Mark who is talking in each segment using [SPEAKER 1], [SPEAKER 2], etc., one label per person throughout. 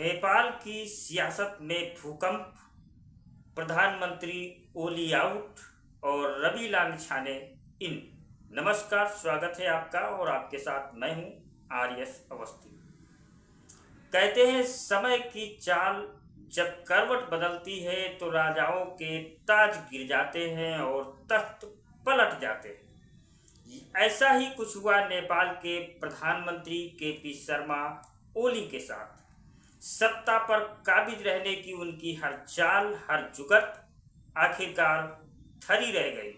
[SPEAKER 1] नेपाल की सियासत में भूकंप, प्रधानमंत्री ओली आउट और रवि लामिछाने इन। नमस्कार, स्वागत है आपका और आपके साथ मैं हूं आर.एस. अवस्थी। कहते हैं समय की चाल जब करवट बदलती है तो राजाओं के ताज गिर जाते हैं और तख्त पलट जाते हैं। ऐसा ही कुछ हुआ नेपाल के प्रधानमंत्री के.पी. शर्मा ओली के साथ। सत्ता पर काबिज रहने की उनकी हर चाल, हर जुगत आखिरकार थरी रह गई।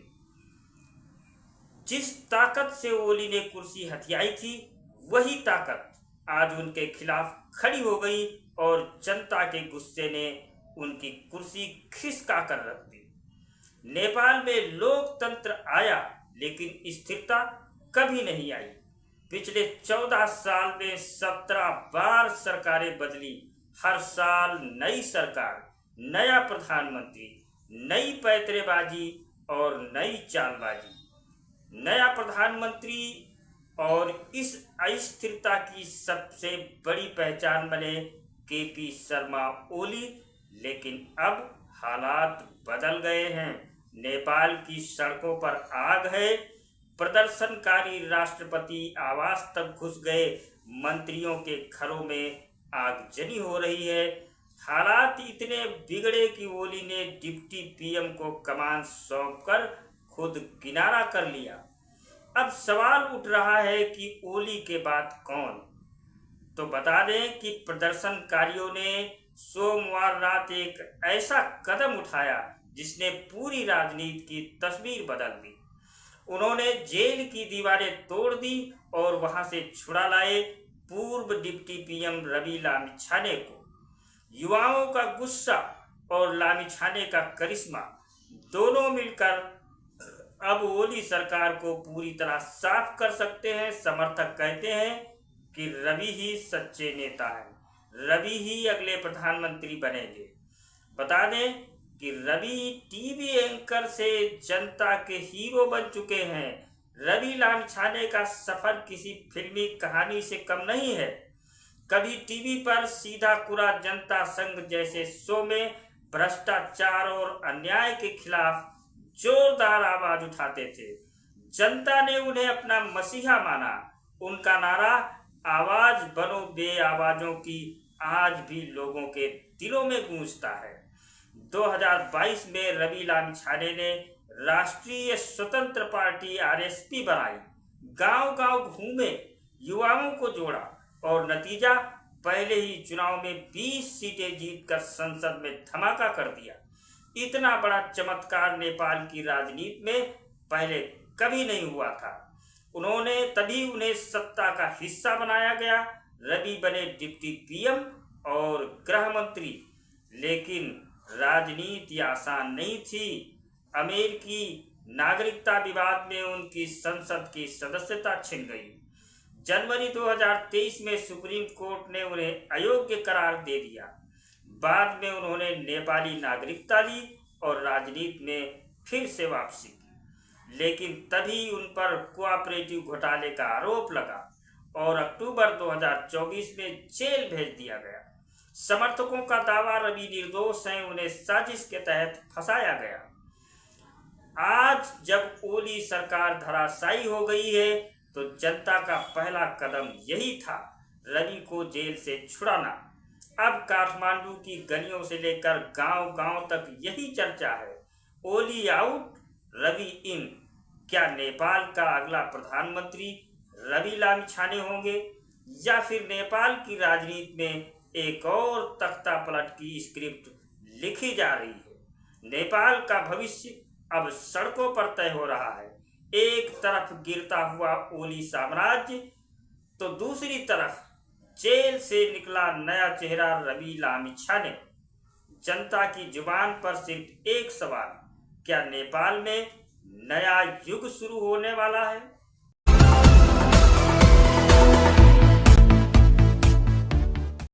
[SPEAKER 1] जिस ताकत से ओली ने कुर्सी हथियाई थी, वही ताकत आज उनके खिलाफ खड़ी हो गई और जनता के गुस्से ने उनकी कुर्सी खिसका कर रख दी। नेपाल में लोकतंत्र आया, लेकिन स्थिरता कभी नहीं आई। पिछले 14 साल में 17 बार सरकारें बदली। हर साल नई सरकार, नया प्रधानमंत्री, नई पैंतरेबाजी और नई चालबाजी। नया प्रधानमंत्री और इस अस्थिरता की सबसे बड़ी पहचान बने के.पी. शर्मा ओली। लेकिन अब हालात बदल गए हैं। नेपाल की सड़कों पर आग है। प्रदर्शनकारी राष्ट्रपति आवास तक घुस गए। मंत्रियों के घरों में आगजनी हो रही है। हालात इतने बिगड़े कि ओली ने डिप्टी पीएम को कमान सौंपकर खुद किनारा कर लिया। अब सवाल उठ रहा है कि ओली के बाद कौन? तो बता दें कि प्रदर्शनकारियों ने सोमवार रात एक ऐसा कदम उठाया जिसने पूरी राजनीति की तस्वीर बदल दी। उन्होंने जेल की दीवारें तोड़ दी और वहां से छुड़ा लाए पूर्व डिप्टी पीएम रवि लामिछाने को। युवाओं का गुस्सा और लामिछाने का करिश्मा दोनों मिलकर अब ओली सरकार को पूरी तरह साफ कर सकते हैं। समर्थक कहते हैं कि रवि ही सच्चे नेता हैं, रवि ही अगले प्रधानमंत्री बनेंगे। बता दें कि रवि टीवी एंकर से जनता के हीरो बन चुके हैं। रवि लामिछाने का सफर किसी फिल्मी कहानी से कम नहीं है। कभी टीवी पर सीधा कुरा जनता संघ जैसे शो में भ्रष्टाचार और अन्याय के खिलाफ जोरदार आवाज उठाते थे। जनता ने उन्हें अपना मसीहा माना। उनका नारा आवाज बनो बे आवाजों की आज भी लोगों के दिलों में गूंजता है। 2022 में रवि लामिछाने ने राष्ट्रीय स्वतंत्र पार्टी आरएसपी बनाई। गांव-गांव घूमे, युवाओं को जोड़ा और नतीजा पहले ही चुनाव में 20 सीटें जीतकर संसद में धमाका कर दिया। इतना बड़ा चमत्कार नेपाल की राजनीति में पहले कभी नहीं हुआ था। तभी उन्हें सत्ता का हिस्सा बनाया गया। रवि बने डिप्टी पीएम और गृह मंत्री। लेकिन राजनीति आसान नहीं थी। अमेरिकी नागरिकता विवाद में उनकी संसद की सदस्यता छिन गई। जनवरी 2023 में सुप्रीम कोर्ट ने उन्हें अयोग्य करार दे दिया। बाद में उन्होंने नेपाली नागरिकता ली और राजनीति में फिर से वापसी की। लेकिन तभी उन पर कोऑपरेटिव घोटाले का आरोप लगा और अक्टूबर 2024 में जेल भेज दिया गया। समर्थकों का दावा रवि निर्दोष हैं, उन्हें साजिश के तहत फंसाया गया। आज जब ओली सरकार धराशायी हो गई है तो जनता का पहला कदम यही था, रवि को जेल से छुड़ाना। अब काठमांडू की गलियों से लेकर गांव-गांव तक यही चर्चा है। ओली आउट, रवि इन। क्या नेपाल का अगला प्रधानमंत्री रवि लामिछाने होंगे या फिर नेपाल की राजनीति में एक और तख्ता पलट की स्क्रिप्ट लिखी जा रही है? नेपाल का भविष्य अब सड़कों पर तय हो रहा है। एक तरफ गिरता हुआ ओली साम्राज्य तो दूसरी तरफ जेल से निकला नया चेहरा रवि लामिछाने। जनता की जुबान पर सिर्फ एक सवाल, क्या नेपाल में नया युग शुरू होने वाला है?